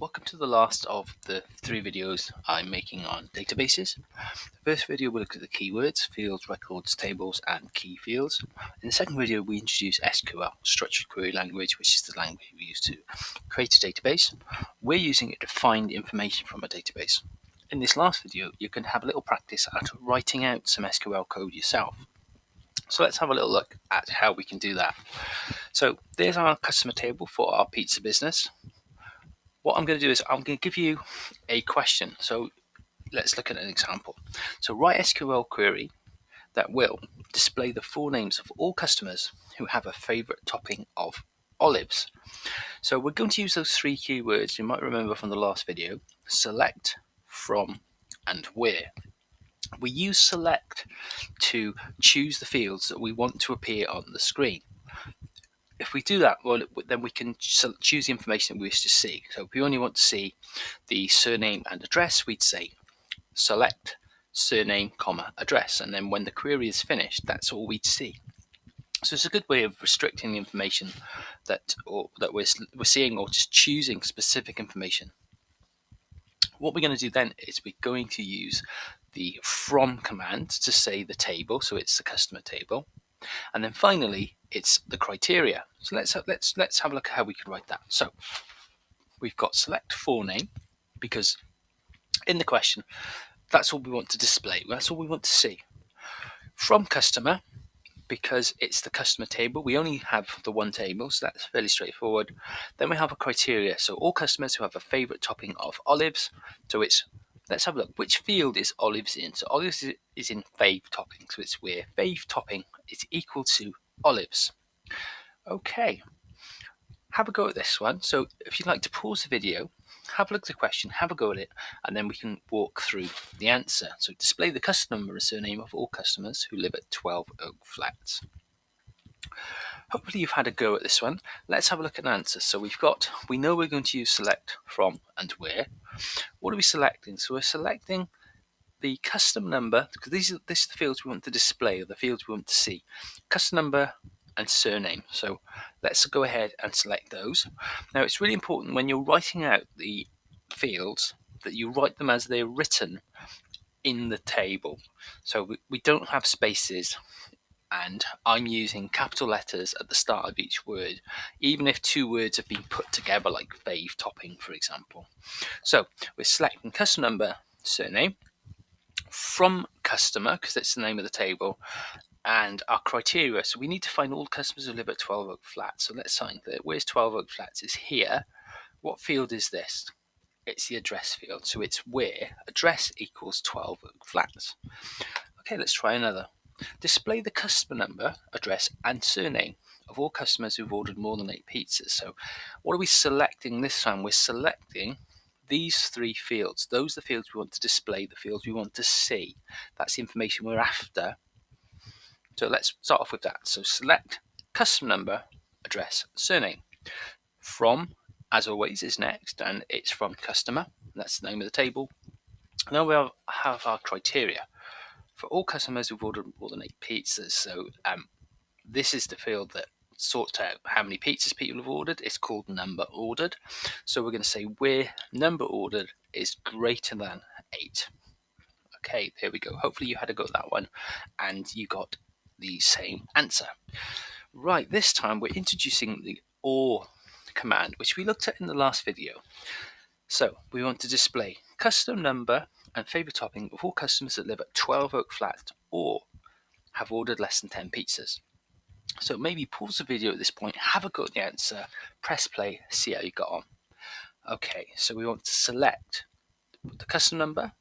Welcome to the last of the 3 videos I'm making on databases. The first video will look at the keywords, fields, records, tables and key fields. In the second video we introduce SQL, Structured Query Language, which is the language we use to create a database. We're using it to find information from a database. In this last video you can have a little practice at writing out some SQL code yourself. So let's have a little look at how we can do that. So there's our customer table for our pizza business. What I'm going to do is I'm going to give you a question. So let's look at an example. So write SQL query that will display the full names of all customers who have a favorite topping of olives. So we're going to use those 3 keywords you might remember from the last video: select, from, and where. We use select to choose the fields that we want to appear on the screen. If we do that, well, then we can choose the information that we wish to see. So if we only want to see the surname and address, we'd say select surname, address, and then when the query is finished, that's all we'd see. So it's a good way of restricting the information that we're seeing, or just choosing specific information. What we're going to do then is we're going to use the from command to say the table, so it's the customer table. And then finally, it's the criteria. So let's have a look at how we can write that. So we've got select forename, because in the question, that's all we want to display. That's all we want to see. From customer, because it's the customer table. We only have the one table, so that's fairly straightforward. Then we have a criteria. So all customers who have a favorite topping of olives. So it's, let's have a look. Which field is olives in? So olives is in fave topping. So it's where fave topping is equal to olives. Okay, have a go at this one. So if you'd like to pause the video, have a look at the question, have a go at it, and then we can walk through the answer. So display the customer number and surname of all customers who live at 12 Oak Flats. Hopefully you've had a go at this one. Let's have a look at an answer. So we know we're going to use select, from, and where. What are we selecting? So we're selecting the custom number, because these are the fields we want to display, or the fields we want to see. Custom number and surname. So let's go ahead and select those. Now it's really important when you're writing out the fields that you write them as they're written in the table. So we don't have spaces, and I'm using capital letters at the start of each word, even if 2 words have been put together, like fave topping, for example. So we're selecting customer number, surname, from customer, because that's the name of the table, and our criteria. So we need to find all the customers who live at 12 Oak Flats. So let's find that. Where's 12 Oak Flats? It's here. What field is this? It's the address field. So it's where address equals 12 Oak Flats. Okay, let's try another. Display the customer number, address, and surname of all customers who've ordered more than 8 pizzas. So what are we selecting this time? We're selecting these 3 fields. Those are the fields we want to display, the fields we want to see. That's the information we're after. So let's start off with that. So select customer number, address, surname. From, as always, is next, and it's from customer. That's the name of the table. Now we have our criteria. For all customers who've ordered more than 8 pizzas. So this is the field that sorts out how many pizzas people have ordered. It's called number ordered. So we're going to say where number ordered is greater than 8. Okay, there we go. Hopefully you had a go at that one and you got the same answer. Right, this time we're introducing the OR command, which we looked at in the last video. So we want to display custom number and favorite topping of all customers that live at 12 Oak Flats or have ordered less than 10 pizzas. So maybe pause the video at this point, have a go at the answer, press play, see how you got on. Okay, so we want to select the custom number,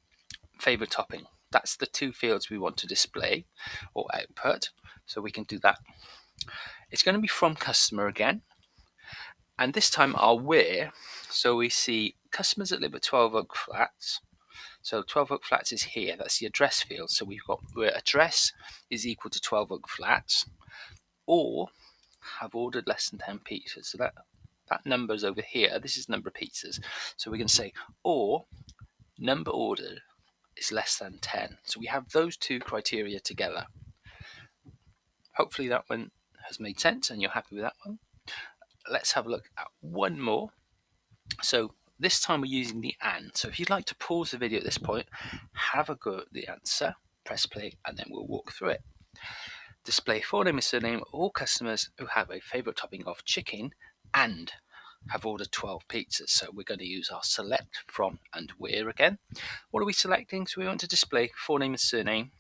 favorite topping. That's the 2 fields we want to display or output. So we can do that. It's going to be from customer again. And this time our where. So we see customers that live at 12 Oak Flats. So 12 Oak Flats is here. That's the address field. So we've got where address is equal to 12 Oak Flats, or have ordered less than 10 pizzas. So that number is over here. This is number of pizzas. So we're going to say or number ordered is less than 10. So we have those 2 criteria together. Hopefully that one has made sense and you're happy with that one. Let's have a look at one more. So this time we're using the and. So if you'd like to pause the video at this point, have a go at the answer, press play, and then we'll walk through it. Display forename and surname of all customers who have a favourite topping of chicken and have ordered 12 pizzas. So we're going to use our select, from, and where again. What are we selecting? So we want to display forename and surname,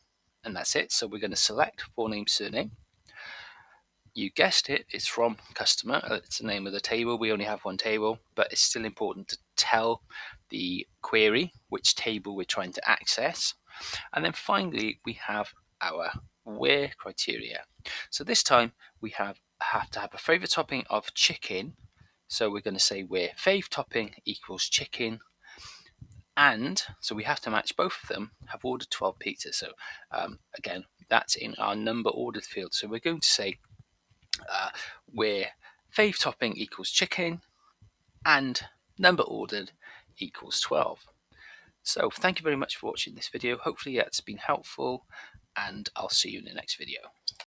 and that's it. So we're going to select forename, surname. You guessed it, it's from customer. It's the name of the table. We only have one table, but it's still important to tell the query which table we're trying to access. And then finally, we have our where criteria. So this time we have to have a favorite topping of chicken. So we're going to say where fave topping equals chicken, and so we have to match both of them, have ordered 12 pizzas. So again, that's in our number ordered field. So we're going to say where fave topping equals chicken and number ordered equals 12. So thank you very much for watching this video. Hopefully that's been helpful, and I'll see you in the next video.